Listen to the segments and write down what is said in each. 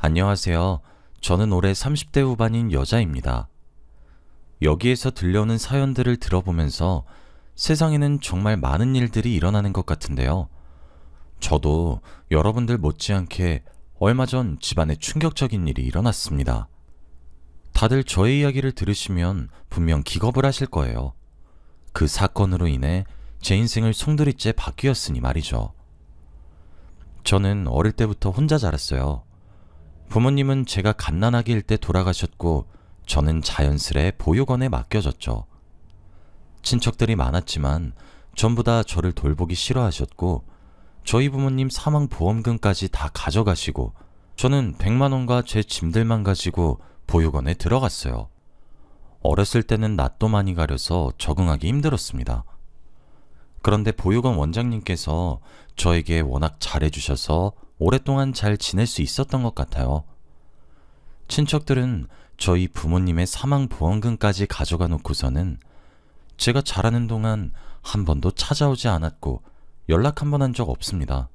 안녕하세요. 저는 올해 30대 후반인 여자입니다. 여기에서 들려오는 사연들을 들어보면서 세상에는 정말 많은 일들이 일어나는 것 같은데요. 저도 여러분들 못지않게 얼마 전 집안에 충격적인 일이 일어났습니다. 다들 저의 이야기를 들으시면 분명 기겁을 하실 거예요. 그 사건으로 인해 제 인생을 송두리째 바뀌었으니 말이죠. 저는 어릴 때부터 혼자 자랐어요. 부모님은 제가 갓난아기일 때 돌아가셨고 저는 자연스레 보육원에 맡겨졌죠. 친척들이 많았지만 전부 다 저를 돌보기 싫어하셨고 저희 부모님 사망보험금까지 다 가져가시고 저는 100만 원과 제 짐들만 가지고 보육원에 들어갔어요. 어렸을 때는 낯도 많이 가려서 적응하기 힘들었습니다. 그런데 보육원 원장님께서 저에게 워낙 잘해주셔서 오랫동안 잘 지낼 수 있었던 것 같아요. 친척들은 저희 부모님의 사망보험금까지 가져가 놓고서는 제가 자라는 동안 한 번도 찾아오지 않았고 연락 한 번 한 적 없습니다.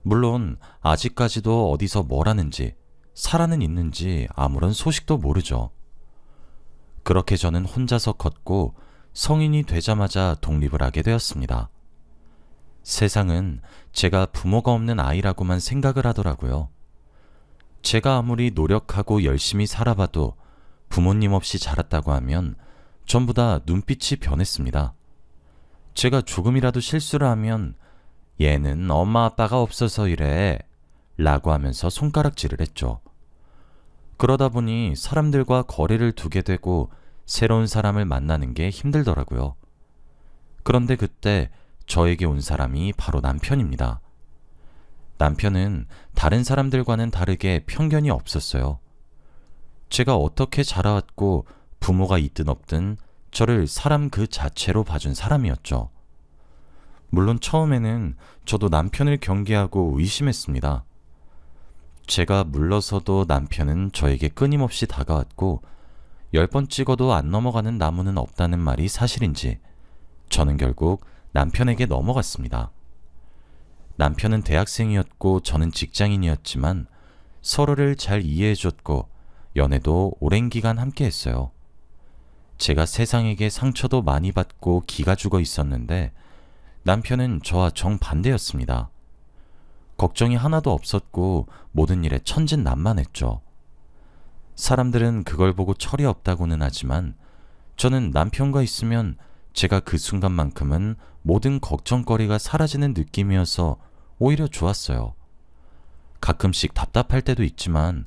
물론 아직까지도 어디서 뭘 하는지 살아는 있는지 아무런 소식도 모르죠. 그렇게 저는 혼자서 컸고 성인이 되자마자 독립을 하게 되었습니다. 세상은 제가 부모가 없는 아이라고만 생각을 하더라고요. 제가 아무리 노력하고 열심히 살아봐도 부모님 없이 자랐다고 하면 전부 다 눈빛이 변했습니다. 제가 조금이라도 실수를 하면 얘는 엄마 아빠가 없어서 이래 라고 하면서 손가락질을 했죠. 그러다 보니 사람들과 거리를 두게 되고 새로운 사람을 만나는 게 힘들더라고요. 그런데 그때 저에게 온 사람이 바로 남편입니다. 남편은 다른 사람들과는 다르게 편견이 없었어요. 제가 어떻게 자라왔고 부모가 있든 없든 저를 사람 그 자체로 봐준 사람이었죠. 물론 처음에는 저도 남편을 경계하고 의심했습니다. 제가 물러서도 남편은 저에게 끊임없이 다가왔고 10번 찍어도 안 넘어가는 나무는 없다는 말이 사실인지 저는 결국 남편에게 넘어갔습니다. 남편은 대학생이었고 저는 직장인이었지만 서로를 잘 이해해줬고 연애도 오랜 기간 함께 했어요. 제가 세상에게 상처도 많이 받고 기가 죽어 있었는데 남편은 저와 정반대였습니다. 걱정이 하나도 없었고 모든 일에 천진난만했죠. 사람들은 그걸 보고 철이 없다고는 하지만 저는 남편과 있으면 제가 그 순간만큼은 모든 걱정거리가 사라지는 느낌이어서 오히려 좋았어요. 가끔씩 답답할 때도 있지만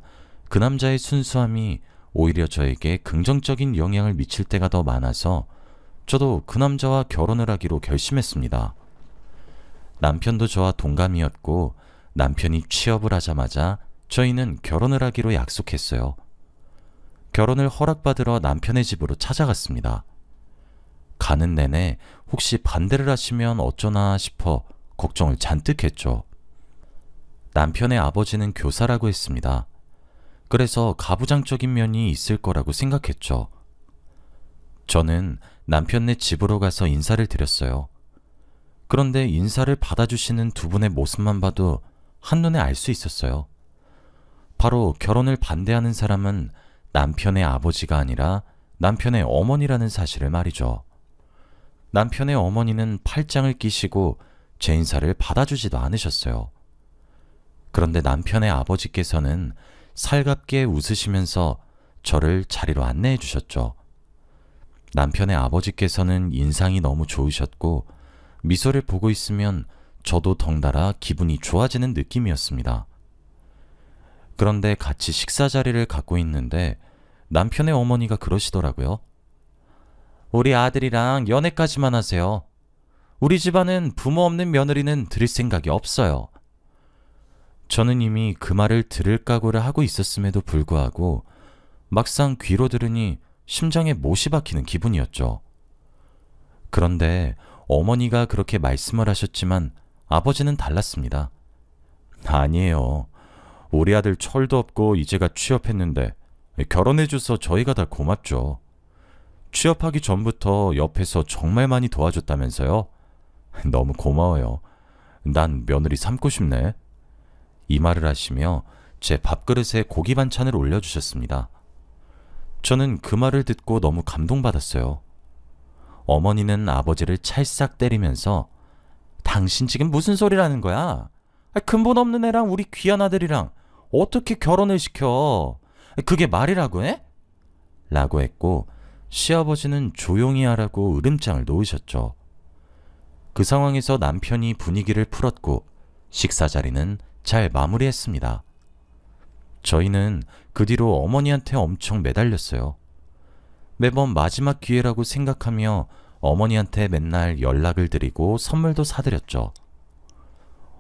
그 남자의 순수함이 오히려 저에게 긍정적인 영향을 미칠 때가 더 많아서 저도 그 남자와 결혼을 하기로 결심했습니다. 남편도 저와 동감이었고 남편이 취업을 하자마자 저희는 결혼을 하기로 약속했어요. 결혼을 허락받으러 남편의 집으로 찾아갔습니다. 가는 내내 혹시 반대를 하시면 어쩌나 싶어 걱정을 잔뜩 했죠. 남편의 아버지는 교사라고 했습니다. 그래서 가부장적인 면이 있을 거라고 생각했죠. 저는 남편네 집으로 가서 인사를 드렸어요. 그런데 인사를 받아주시는 두 분의 모습만 봐도 한눈에 알 수 있었어요. 바로 결혼을 반대하는 사람은 남편의 아버지가 아니라 남편의 어머니라는 사실을 말이죠. 남편의 어머니는 팔짱을 끼시고 제 인사를 받아주지도 않으셨어요. 그런데 남편의 아버지께서는 살갑게 웃으시면서 저를 자리로 안내해 주셨죠. 남편의 아버지께서는 인상이 너무 좋으셨고 미소를 보고 있으면 저도 덩달아 기분이 좋아지는 느낌이었습니다. 그런데 같이 식사 자리를 갖고 있는데 남편의 어머니가 그러시더라고요. 우리 아들이랑 연애까지만 하세요. 우리 집안은 부모 없는 며느리는 들일 생각이 없어요. 저는 이미 그 말을 들을 각오를 하고 있었음에도 불구하고 막상 귀로 들으니 심장에 못이 박히는 기분이었죠. 그런데 어머니가 그렇게 말씀을 하셨지만 아버지는 달랐습니다. 아니에요. 우리 아들 철도 없고 이제가 취업했는데 결혼해줘서 저희가 다 고맙죠. 취업하기 전부터 옆에서 정말 많이 도와줬다면서요? 너무 고마워요. 난 며느리 삼고 싶네. 이 말을 하시며 제 밥그릇에 고기 반찬을 올려주셨습니다. 저는 그 말을 듣고 너무 감동받았어요. 어머니는 아버지를 찰싹 때리면서 당신 지금 무슨 소리라는 거야? 근본 없는 애랑 우리 귀한 아들이랑 어떻게 결혼을 시켜? 그게 말이라고 해? 라고 했고 시아버지는 조용히 하라고 으름장을 놓으셨죠. 그 상황에서 남편이 분위기를 풀었고 식사 자리는 잘 마무리했습니다. 저희는 그 뒤로 어머니한테 엄청 매달렸어요. 매번 마지막 기회라고 생각하며 어머니한테 맨날 연락을 드리고 선물도 사드렸죠.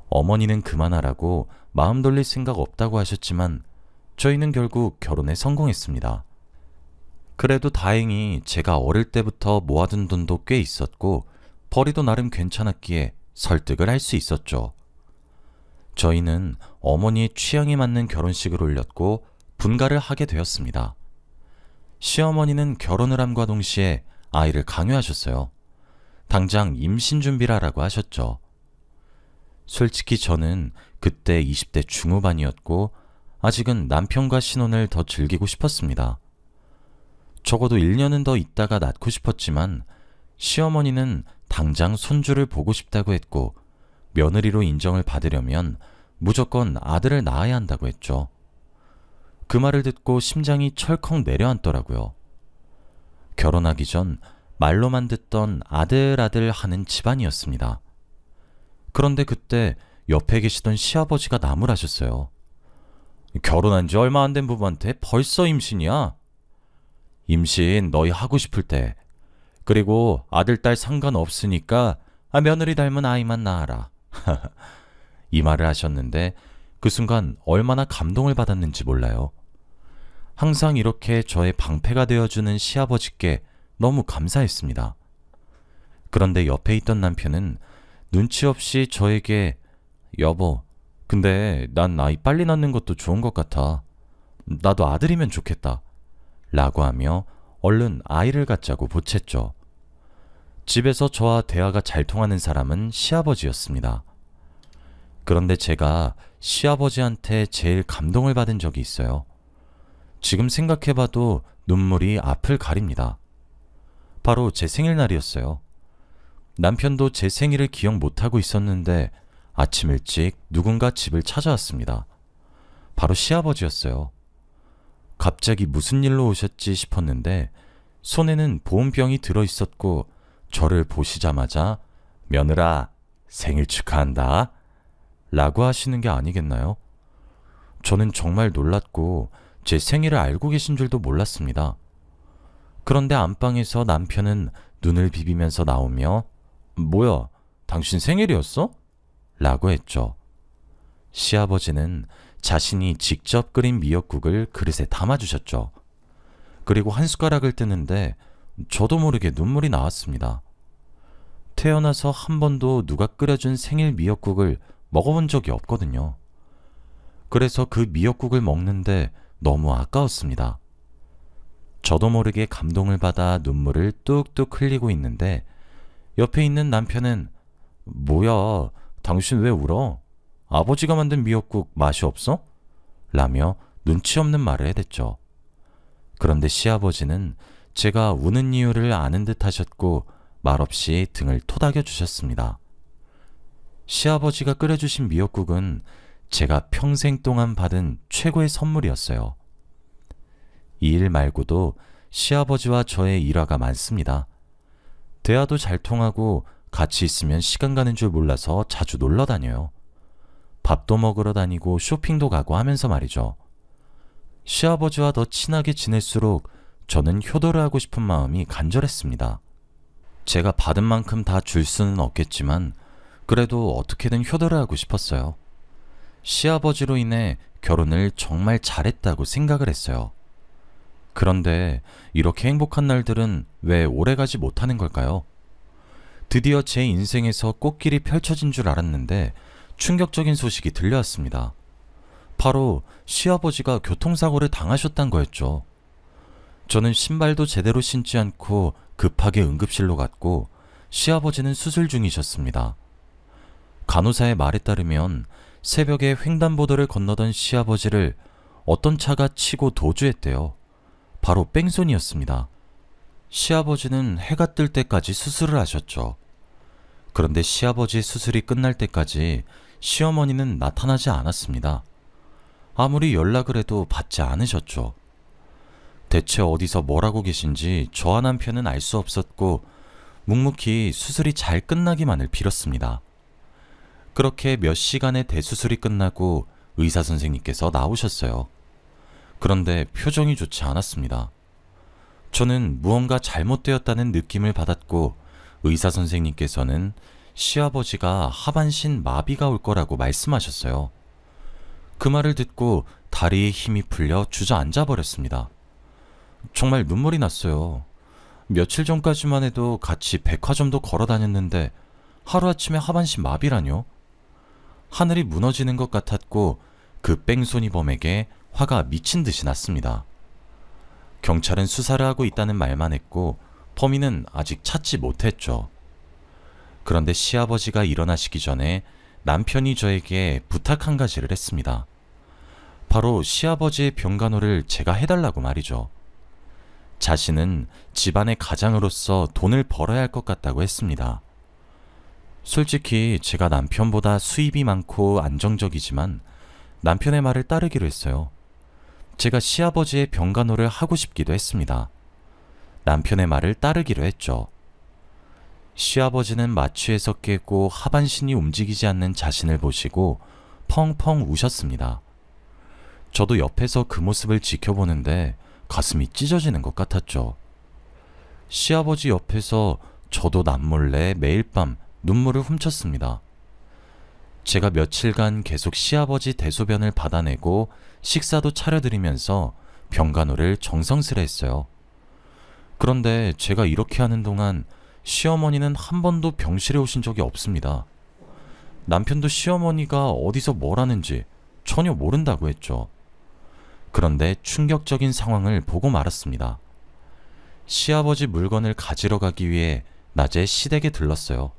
어머니는 그만하라고 마음 돌릴 생각 없다고 하셨지만 저희는 결국 결혼에 성공했습니다. 그래도 다행히 제가 어릴 때부터 모아둔 돈도 꽤 있었고 벌이도 나름 괜찮았기에 설득을 할 수 있었죠. 저희는 어머니의 취향에 맞는 결혼식을 올렸고 분가를 하게 되었습니다. 시어머니는 결혼을 함과 동시에 아이를 강요하셨어요. 당장 임신 준비를 하라고 하셨죠. 솔직히 저는 그때 20대 중후반이었고 아직은 남편과 신혼을 더 즐기고 싶었습니다. 적어도 1년은 더 있다가 낳고 싶었지만 시어머니는 당장 손주를 보고 싶다고 했고 며느리로 인정을 받으려면 무조건 아들을 낳아야 한다고 했죠. 그 말을 듣고 심장이 철컥 내려앉더라고요. 결혼하기 전 말로만 듣던 아들 하는 집안이었습니다. 그런데 그때 옆에 계시던 시아버지가 나무라셨어요. 결혼한 지 얼마 안 된 부부한테 벌써 임신이야? 임신 너희 하고 싶을 때. 그리고 아들, 딸 상관없으니까 며느리 닮은 아이만 낳아라. 이 말을 하셨는데 그 순간 얼마나 감동을 받았는지 몰라요. 항상 이렇게 저의 방패가 되어주는 시아버지께 너무 감사했습니다. 그런데 옆에 있던 남편은 눈치 없이 저에게 여보, 근데 난 아이 빨리 낳는 것도 좋은 것 같아. 나도 아들이면 좋겠다. 라고 하며 얼른 아이를 갖자고 보챘죠. 집에서 저와 대화가 잘 통하는 사람은 시아버지였습니다. 그런데 제가 시아버지한테 제일 감동을 받은 적이 있어요. 지금 생각해봐도 눈물이 앞을 가립니다. 바로 제 생일날이었어요. 남편도 제 생일을 기억 못하고 있었는데 아침 일찍 누군가 집을 찾아왔습니다. 바로 시아버지였어요. 갑자기 무슨 일로 오셨지 싶었는데 손에는 보온병이 들어있었고 저를 보시자마자 며느라 생일 축하한다 라고 하시는 게 아니겠나요? 저는 정말 놀랐고 제 생일을 알고 계신 줄도 몰랐습니다. 그런데 안방에서 남편은 눈을 비비면서 나오며 뭐야, 당신 생일이었어? 라고 했죠. 시아버지는 자신이 직접 끓인 미역국을 그릇에 담아주셨죠. 그리고 한 숟가락을 뜨는데 저도 모르게 눈물이 나왔습니다. 태어나서 한 번도 누가 끓여준 생일 미역국을 먹어본 적이 없거든요. 그래서 그 미역국을 먹는데 너무 아까웠습니다. 저도 모르게 감동을 받아 눈물을 뚝뚝 흘리고 있는데 옆에 있는 남편은 뭐야, 당신 왜 울어? 아버지가 만든 미역국 맛이 없어? 라며 눈치 없는 말을 해댔죠. 그런데 시아버지는 제가 우는 이유를 아는 듯 하셨고 말없이 등을 토닥여 주셨습니다. 시아버지가 끓여주신 미역국은 제가 평생 동안 받은 최고의 선물이었어요. 이 일 말고도 시아버지와 저의 일화가 많습니다. 대화도 잘 통하고 같이 있으면 시간 가는 줄 몰라서 자주 놀러 다녀요. 밥도 먹으러 다니고 쇼핑도 가고 하면서 말이죠. 시아버지와 더 친하게 지낼수록 저는 효도를 하고 싶은 마음이 간절했습니다. 제가 받은 만큼 다 줄 수는 없겠지만 그래도 어떻게든 효도를 하고 싶었어요. 시아버지로 인해 결혼을 정말 잘했다고 생각을 했어요. 그런데 이렇게 행복한 날들은 왜 오래가지 못하는 걸까요? 드디어 제 인생에서 꽃길이 펼쳐진 줄 알았는데 충격적인 소식이 들려왔습니다. 바로 시아버지가 교통사고를 당하셨단 거였죠. 저는 신발도 제대로 신지 않고 급하게 응급실로 갔고 시아버지는 수술 중이셨습니다. 간호사의 말에 따르면 새벽에 횡단보도를 건너던 시아버지를 어떤 차가 치고 도주했대요. 바로 뺑소니였습니다. 시아버지는 해가 뜰 때까지 수술을 하셨죠. 그런데 시아버지 수술이 끝날 때까지 시어머니는 나타나지 않았습니다. 아무리 연락을 해도 받지 않으셨죠. 대체 어디서 뭘 하고 계신지 저와 남편은 알 수 없었고 묵묵히 수술이 잘 끝나기만을 빌었습니다. 그렇게 몇 시간의 대수술이 끝나고 의사 선생님께서 나오셨어요. 그런데 표정이 좋지 않았습니다. 저는 무언가 잘못되었다는 느낌을 받았고 의사 선생님께서는 시아버지가 하반신 마비가 올 거라고 말씀하셨어요. 그 말을 듣고 다리에 힘이 풀려 주저앉아 버렸습니다. 정말 눈물이 났어요. 며칠 전까지만 해도 같이 백화점도 걸어 다녔는데 하루아침에 하반신 마비라뇨? 하늘이 무너지는 것 같았고 그 뺑소니범에게 화가 미친 듯이 났습니다. 경찰은 수사를 하고 있다는 말만 했고 범인은 아직 찾지 못했죠. 그런데 시아버지가 일어나시기 전에 남편이 저에게 부탁 한 가지를 했습니다. 바로 시아버지의 병간호를 제가 해달라고 말이죠. 자신은 집안의 가장으로서 돈을 벌어야 할 것 같다고 했습니다. 솔직히 제가 남편보다 수입이 많고 안정적이지만 남편의 말을 따르기로 했어요. 제가 시아버지의 병간호를 하고 싶기도 했습니다. 남편의 말을 따르기로 했죠. 시아버지는 마취에서 깨고 하반신이 움직이지 않는 자신을 보시고 펑펑 우셨습니다. 저도 옆에서 그 모습을 지켜보는데 가슴이 찢어지는 것 같았죠. 시아버지 옆에서 저도 남몰래 매일 밤 눈물을 훔쳤습니다. 제가 며칠간 계속 시아버지 대소변을 받아내고 식사도 차려드리면서 병간호를 정성스레 했어요. 그런데 제가 이렇게 하는 동안 시어머니는 한 번도 병실에 오신 적이 없습니다. 남편도 시어머니가 어디서 뭘 하는지 전혀 모른다고 했죠. 그런데 충격적인 상황을 보고 말았습니다. 시아버지 물건을 가지러 가기 위해 낮에 시댁에 들렀어요.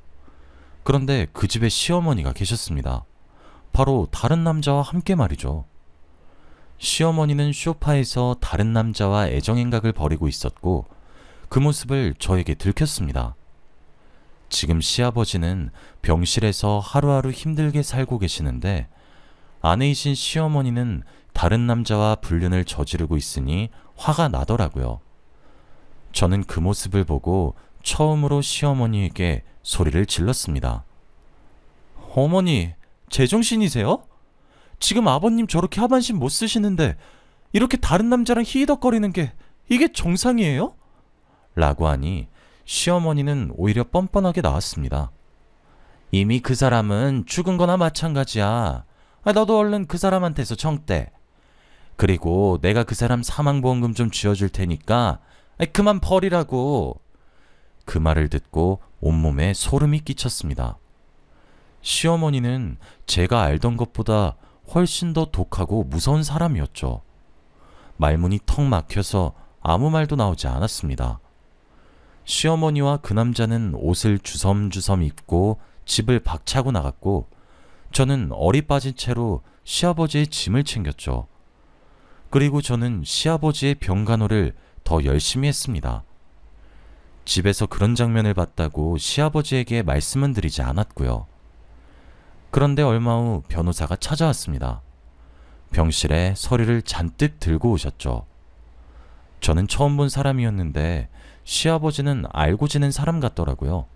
그런데 그 집에 시어머니가 계셨습니다. 바로 다른 남자와 함께 말이죠. 시어머니는 소파에서 다른 남자와 애정행각을 벌이고 있었고 그 모습을 저에게 들켰습니다. 지금 시아버지는 병실에서 하루하루 힘들게 살고 계시는데 아내이신 시어머니는 다른 남자와 불륜을 저지르고 있으니 화가 나더라고요. 저는 그 모습을 보고 처음으로 시어머니에게 소리를 질렀습니다. 어머니, 제정신이세요? 지금 아버님 저렇게 하반신 못 쓰시는데 이렇게 다른 남자랑 히히덕거리는 게 이게 정상이에요? 라고 하니 시어머니는 오히려 뻔뻔하게 나왔습니다. 이미 그 사람은 죽은 거나 마찬가지야. 너도 얼른 그 사람한테서 청대. 그리고 내가 그 사람 사망보험금 좀 쥐어줄 테니까 그만 버리라고. 그 말을 듣고 온몸에 소름이 끼쳤습니다. 시어머니는 제가 알던 것보다 훨씬 더 독하고 무서운 사람이었죠. 말문이 턱 막혀서 아무 말도 나오지 않았습니다. 시어머니와 그 남자는 옷을 주섬주섬 입고 집을 박차고 나갔고 저는 어리 빠진 채로 시아버지의 짐을 챙겼죠. 그리고 저는 시아버지의 병간호를 더 열심히 했습니다. 집에서 그런 장면을 봤다고 시아버지에게 말씀은 드리지 않았고요. 그런데 얼마 후 변호사가 찾아왔습니다. 병실에 서류를 잔뜩 들고 오셨죠. 저는 처음 본 사람이었는데 시아버지는 알고 지낸 사람 같더라고요.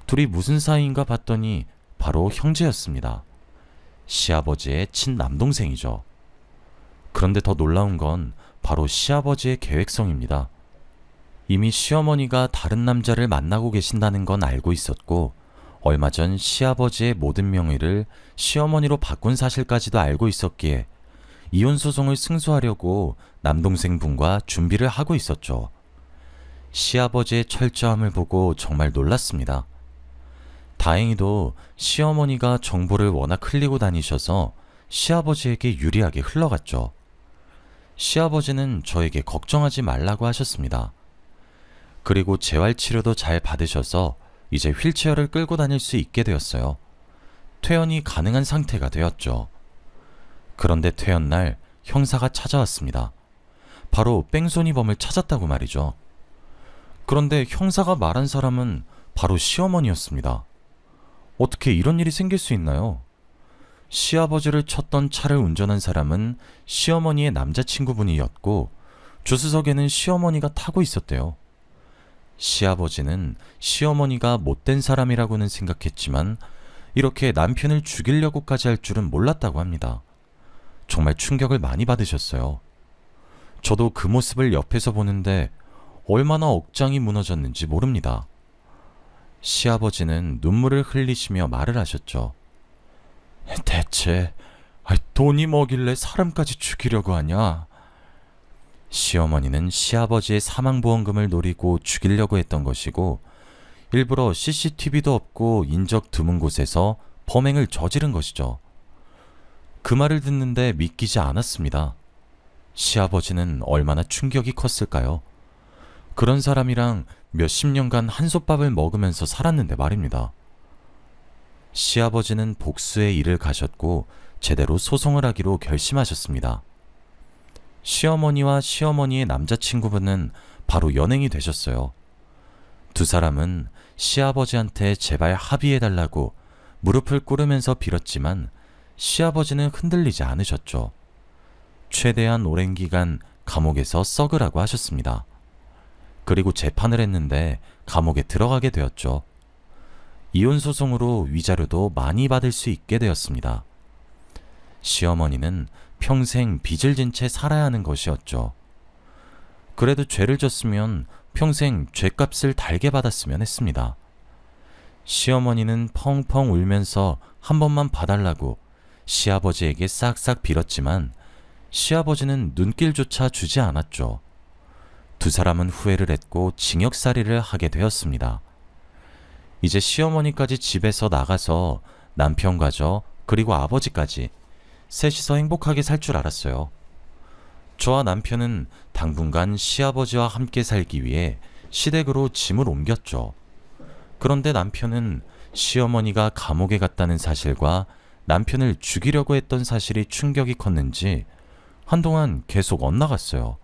둘이 무슨 사이인가 봤더니 바로 형제였습니다. 시아버지의 친남동생이죠. 그런데 더 놀라운 건 바로 시아버지의 계획성입니다. 이미 시어머니가 다른 남자를 만나고 계신다는 건 알고 있었고 얼마 전 시아버지의 모든 명의를 시어머니로 바꾼 사실까지도 알고 있었기에 이혼 소송을 승소하려고 남동생분과 준비를 하고 있었죠. 시아버지의 철저함을 보고 정말 놀랐습니다. 다행히도 시어머니가 정보를 워낙 흘리고 다니셔서 시아버지에게 유리하게 흘러갔죠. 시아버지는 저에게 걱정하지 말라고 하셨습니다. 그리고 재활치료도 잘 받으셔서 이제 휠체어를 끌고 다닐 수 있게 되었어요. 퇴원이 가능한 상태가 되었죠. 그런데 퇴원 날 형사가 찾아왔습니다. 바로 뺑소니범을 찾았다고 말이죠. 그런데 형사가 말한 사람은 바로 시어머니였습니다. 어떻게 이런 일이 생길 수 있나요? 시아버지를 쳤던 차를 운전한 사람은 시어머니의 남자친구분이었고 조수석에는 시어머니가 타고 있었대요. 시아버지는 시어머니가 못된 사람이라고는 생각했지만 이렇게 남편을 죽이려고까지 할 줄은 몰랐다고 합니다. 정말 충격을 많이 받으셨어요. 저도 그 모습을 옆에서 보는데 얼마나 억장이 무너졌는지 모릅니다. 시아버지는 눈물을 흘리시며 말을 하셨죠. 대체 돈이 뭐길래 사람까지 죽이려고 하냐? 시어머니는 시아버지의 사망보험금을 노리고 죽이려고 했던 것이고 일부러 CCTV도 없고 인적 드문 곳에서 범행을 저지른 것이죠. 그 말을 듣는데 믿기지 않았습니다. 시아버지는 얼마나 충격이 컸을까요? 그런 사람이랑 몇십 년간 한솥밥을 먹으면서 살았는데 말입니다. 시아버지는 복수의 일을 가셨고 제대로 소송을 하기로 결심하셨습니다. 시어머니와 시어머니의 남자친구분은 바로 연행이 되셨어요. 두 사람은 시아버지한테 제발 합의해달라고 무릎을 꿇으면서 빌었지만 시아버지는 흔들리지 않으셨죠. 최대한 오랜 기간 감옥에서 썩으라고 하셨습니다. 그리고 재판을 했는데 감옥에 들어가게 되었죠. 이혼 소송으로 위자료도 많이 받을 수 있게 되었습니다. 시어머니는 평생 빚을 진 채 살아야 하는 것이었죠. 그래도 죄를 졌으면 평생 죄값을 달게 받았으면 했습니다. 시어머니는 펑펑 울면서 한 번만 봐달라고 시아버지에게 싹싹 빌었지만 시아버지는 눈길조차 주지 않았죠. 두 사람은 후회를 했고 징역살이를 하게 되었습니다. 이제 시어머니까지 집에서 나가서 남편과 저 그리고 아버지까지 셋이서 행복하게 살 줄 알았어요. 저와 남편은 당분간 시아버지와 함께 살기 위해 시댁으로 짐을 옮겼죠. 그런데 남편은 시어머니가 감옥에 갔다는 사실과 남편을 죽이려고 했던 사실이 충격이 컸는지 한동안 계속 엇나갔어요.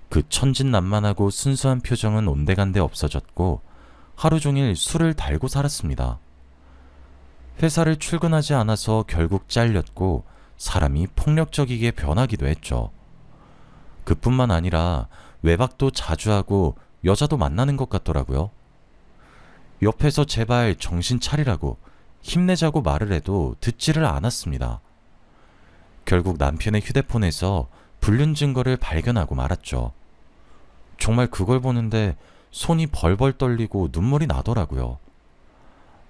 그 천진난만하고 순수한 표정은 온데간데 없어졌고 하루 종일 술을 달고 살았습니다. 회사를 출근하지 않아서 결국 잘렸고 사람이 폭력적이게 변하기도 했죠. 그뿐만 아니라 외박도 자주 하고 여자도 만나는 것 같더라고요. 옆에서 제발 정신 차리라고 힘내자고 말을 해도 듣지를 않았습니다. 결국 남편의 휴대폰에서 불륜 증거를 발견하고 말았죠. 정말 그걸 보는데 손이 벌벌 떨리고 눈물이 나더라고요.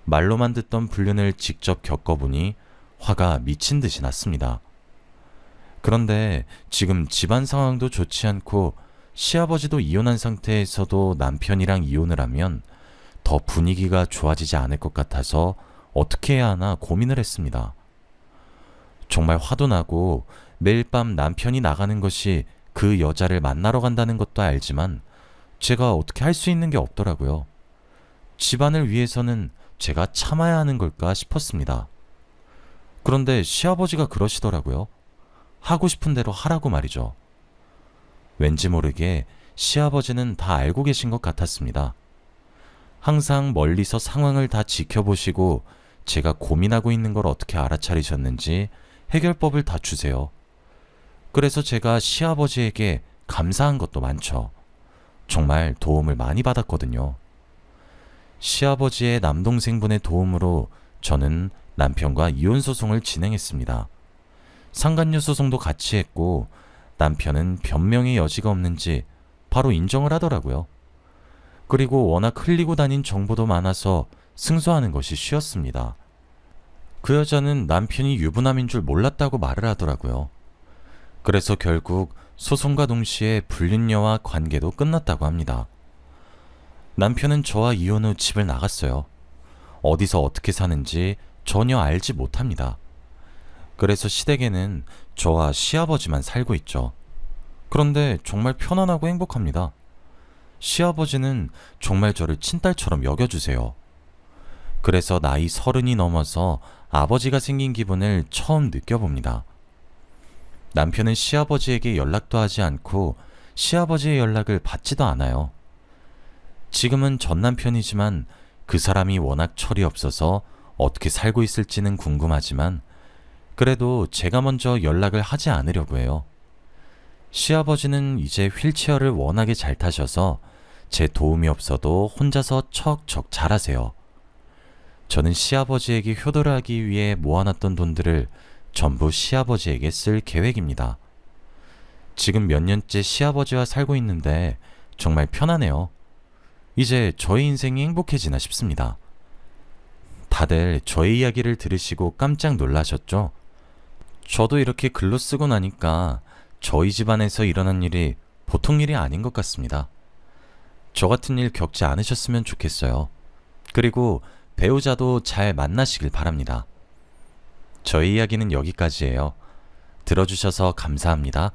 말로만 듣던 불륜을 직접 겪어보니 화가 미친 듯이 났습니다. 그런데 지금 집안 상황도 좋지 않고 시아버지도 이혼한 상태에서도 남편이랑 이혼을 하면 더 분위기가 좋아지지 않을 것 같아서 어떻게 해야 하나 고민을 했습니다. 정말 화도 나고 매일 밤 남편이 나가는 것이 그 여자를 만나러 간다는 것도 알지만 제가 어떻게 할 수 있는 게 없더라고요. 집안을 위해서는 제가 참아야 하는 걸까 싶었습니다. 그런데 시아버지가 그러시더라고요. 하고 싶은 대로 하라고 말이죠. 왠지 모르게 시아버지는 다 알고 계신 것 같았습니다. 항상 멀리서 상황을 다 지켜보시고 제가 고민하고 있는 걸 어떻게 알아차리셨는지 해결법을 다 주세요. 그래서 제가 시아버지에게 감사한 것도 많죠. 정말 도움을 많이 받았거든요. 시아버지의 남동생분의 도움으로 저는 남편과 이혼소송을 진행했습니다. 상간녀 소송도 같이 했고 남편은 변명의 여지가 없는지 바로 인정을 하더라고요. 그리고 워낙 흘리고 다닌 정보도 많아서 승소하는 것이 쉬웠습니다. 그 여자는 남편이 유부남인 줄 몰랐다고 말을 하더라고요. 그래서 결국 소송과 동시에 불륜녀와 관계도 끝났다고 합니다. 남편은 저와 이혼 후 집을 나갔어요. 어디서 어떻게 사는지 전혀 알지 못합니다. 그래서 시댁에는 저와 시아버지만 살고 있죠. 그런데 정말 편안하고 행복합니다. 시아버지는 정말 저를 친딸처럼 여겨주세요. 그래서 나이 30이 넘어서 아버지가 생긴 기분을 처음 느껴봅니다. 남편은 시아버지에게 연락도 하지 않고 시아버지의 연락을 받지도 않아요. 지금은 전 남편이지만 그 사람이 워낙 철이 없어서 어떻게 살고 있을지는 궁금하지만 그래도 제가 먼저 연락을 하지 않으려고 해요. 시아버지는 이제 휠체어를 워낙에 잘 타셔서 제 도움이 없어도 혼자서 척척 잘하세요. 저는 시아버지에게 효도를 하기 위해 모아놨던 돈들을 전부 시아버지에게 쓸 계획입니다. 지금 몇 년째 시아버지와 살고 있는데 정말 편하네요. 이제 저의 인생이 행복해지나 싶습니다. 다들 저의 이야기를 들으시고 깜짝 놀라셨죠? 저도 이렇게 글로 쓰고 나니까 저희 집안에서 일어난 일이 보통 일이 아닌 것 같습니다. 저 같은 일 겪지 않으셨으면 좋겠어요. 그리고 배우자도 잘 만나시길 바랍니다. 저희 이야기는 여기까지예요. 들어주셔서 감사합니다.